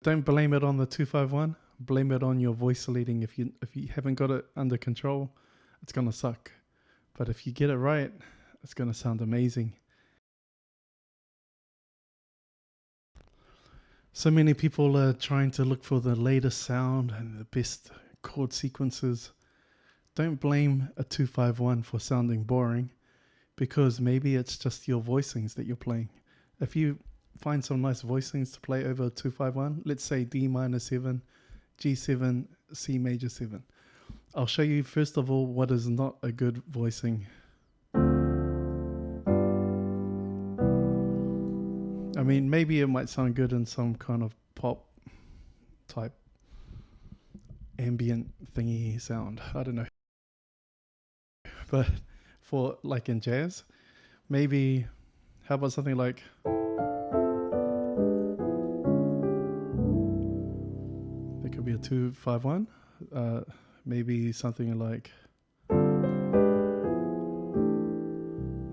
Don't blame it on the 251. Blame it on your voice leading. If you haven't got it under control, it's gonna suck. But if you get it right, it's gonna sound amazing. So many people are trying to look for the latest sound and the best chord sequences. Don't blame a 251 for sounding boring, because maybe it's just your voicings that you're playing. If you find some nice voicings to play over 251, let's say D minor 7, G7, C major 7. I'll show you first of all what is not a good voicing. I mean, maybe it might sound good in some kind of pop type ambient thingy sound. I don't know. But for like in jazz, maybe how about something like it could be a 251. Maybe something like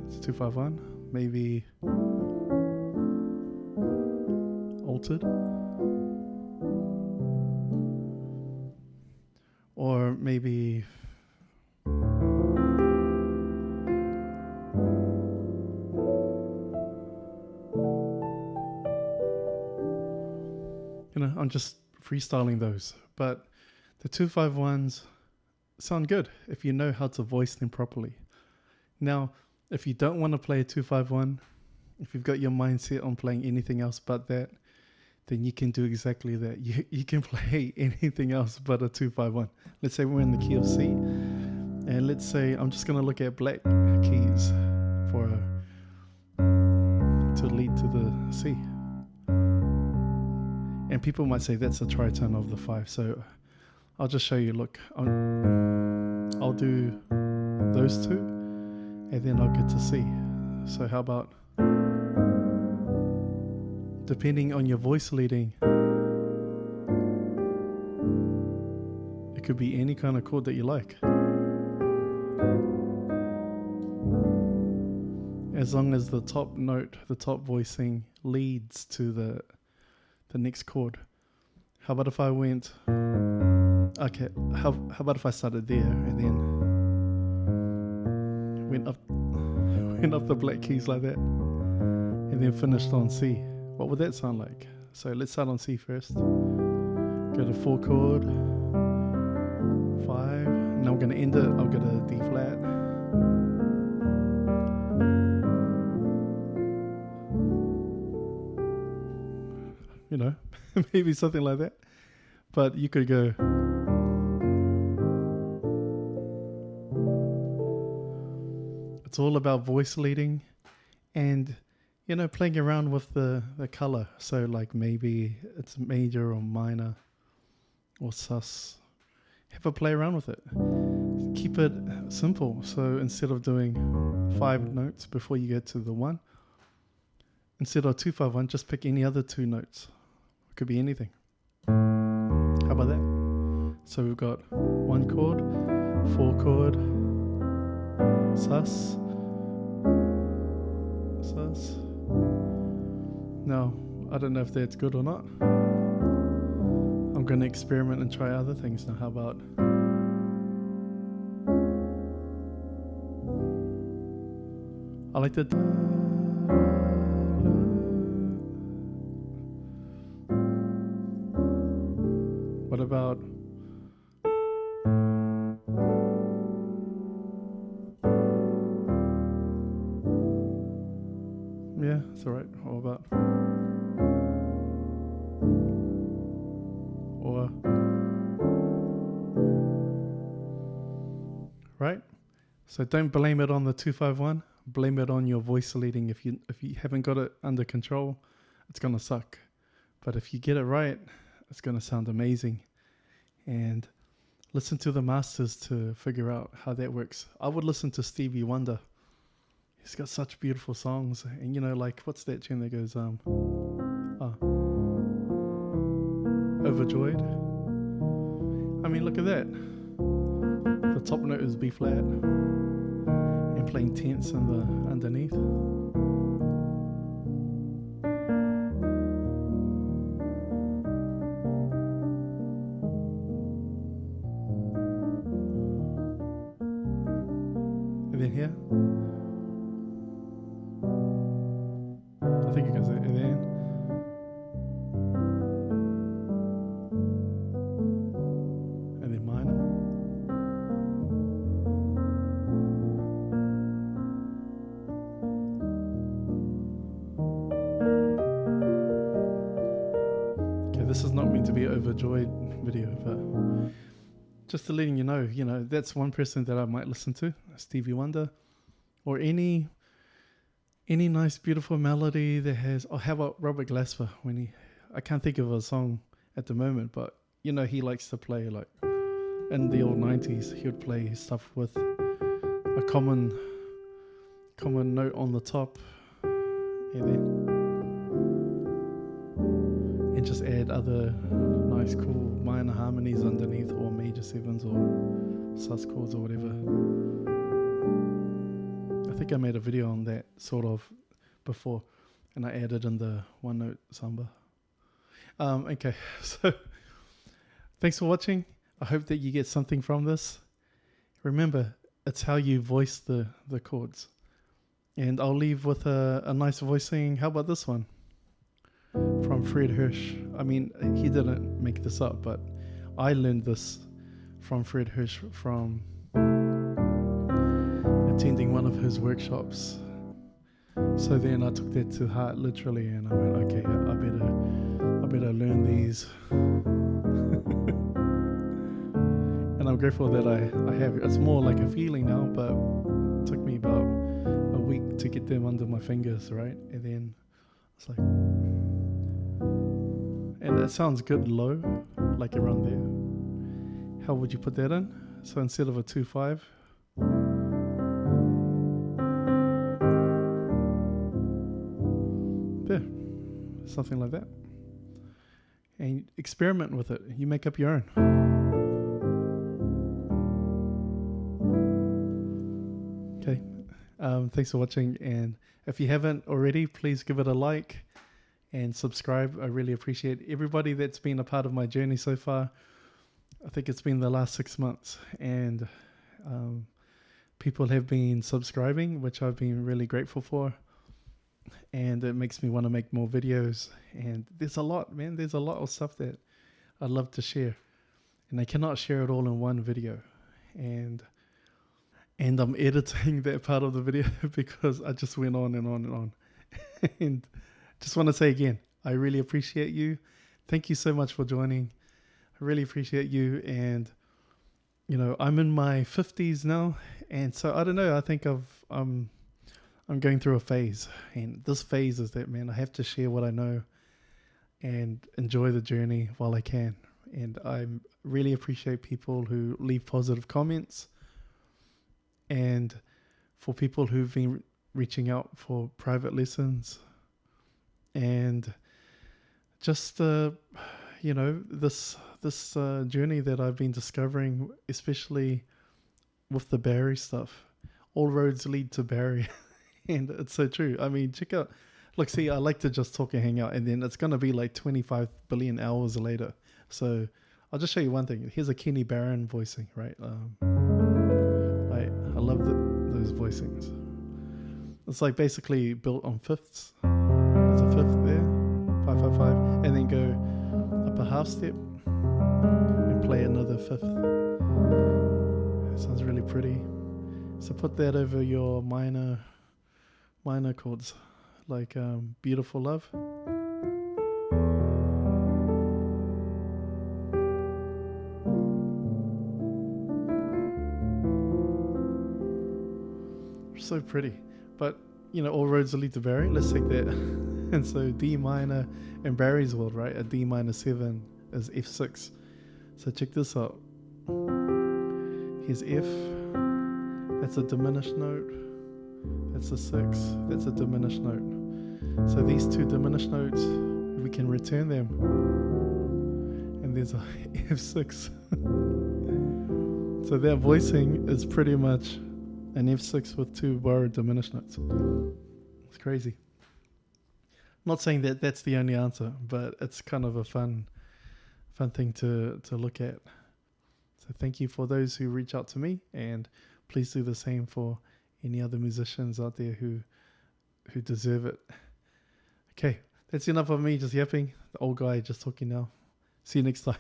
it's a 251. Maybe altered, or maybe I'm just freestyling those, but the 251s sound good if you know how to voice them properly. Now, if you don't want to play a 251, if you've got your mindset on playing anything else but that, then you can do exactly that. You can play anything else but a 251. Let's say we're in the key of C, and let's say I'm just going to look at black keys to lead to the C. And people might say that's a tritone of the 5. So I'll just show you. Look, I'll do those two, and then I'll get to C. So how about, depending on your voice leading, it could be any kind of chord that you like, as long as the top note, the top voicing leads to the next chord. How about if I went, okay, how about if I started there and then went up the black keys like that, and then finished on C? What would that sound like? So let's start on C first. Go to 4 chord, 5, and I'm going to end it. I'll get a D flat. Maybe something like that. But you could go, it's all about voice leading and playing around with the color. So like maybe it's major or minor or sus. Have a play around with it. Keep it simple. So instead of doing 5 notes before you get to the 1, instead of 251, just pick any other 2 notes. It could be anything. How about that? So we've got 1 chord, 4 chord, sus. Now, I don't know if that's good or not. I'm going to experiment and try other things now. How about, I like that. What about, yeah, it's alright. What about, or, right? So don't blame it on the 251. Blame it on your voice leading. If you haven't got it under control, it's gonna suck. But if you get it right, it's gonna sound amazing. And listen to the masters to figure out how that works. I would listen to Stevie Wonder. He's got such beautiful songs. And like, what's that tune that goes Overjoyed? I mean, look at that. The top note is B flat and playing tenths in the underneath. then here. I think it goes there, and then. And then minor. Okay, this is not meant to be an overjoyed video, but just to letting you know, that's one person that I might listen to, Stevie Wonder, or any nice, beautiful melody that has. Oh, how about Robert Glasper? I can't think of a song at the moment, but he likes to play like in the old 90s. He would play stuff with a common note on the top, and just add other nice, cool minor harmonies underneath, or major sevens, or sus chords, or whatever. I think I made a video on that sort of before, and I added in the one note samba. Okay, so thanks for watching. I hope that you get something from this. Remember, it's how you voice the chords. And I'll leave with a nice voicing. How about this one? From Fred Hirsch. I mean, he didn't make this up, but I learned this from Fred Hirsch from attending one of his workshops. So then I took that to heart literally, and I went, okay, I better learn these. And I'm grateful that I have. It's more like a feeling now, but it took me about a week to get them under my fingers, right? And then it's like, and it sounds good low, like around there. How would you put that in? So instead of a 2-5, there, something like that. And experiment with it. You make up your own. Okay. Thanks for watching. And if you haven't already, please give it a like and subscribe. I really appreciate everybody that's been a part of my journey so far. I think it's been the last 6 months, and people have been subscribing, which I've been really grateful for. And it makes me want to make more videos. And there's a lot, man. There's a lot of stuff that I'd love to share. And I cannot share it all in one video. And I'm editing that part of the video because I just went on and on and on. And just want to say again, I really appreciate you. Thank you so much for joining. I really appreciate you. And, I'm in my 50s now. And so, I don't know, I think I'm going through a phase. And this phase is that, man, I have to share what I know and enjoy the journey while I can. And I really appreciate people who leave positive comments. And for people who've been reaching out for private lessons. And just, this journey that I've been discovering, especially with the Barry stuff. All roads lead to Barry. And it's so true. I mean, check out. Look, see, I like to just talk and hang out. And then it's going to be like 25 billion hours later. So I'll just show you one thing. Here's a Kenny Barron voicing, right? I love those voicings. It's like basically built on fifths. There's a fifth there, 5, 5, 5, and then go up a half step and play another fifth. It sounds really pretty. So put that over your minor chords, like Beautiful Love. So pretty. But all roads lead to Barry. Let's take that. And so D minor in Barry's world, right? A D minor 7 is F6. So check this out. Here's F. That's a diminished note. That's a 6. That's a diminished note. So these two diminished notes, we can return them. And there's a F6. So that voicing is pretty much an F6 with 2 borrowed diminished notes. It's crazy. Not saying that that's the only answer, but it's kind of a fun thing to look at. So thank you for those who reach out to me, and please do the same for any other musicians out there who deserve it. Okay, that's enough of me just yapping. The old guy just talking now. See you next time.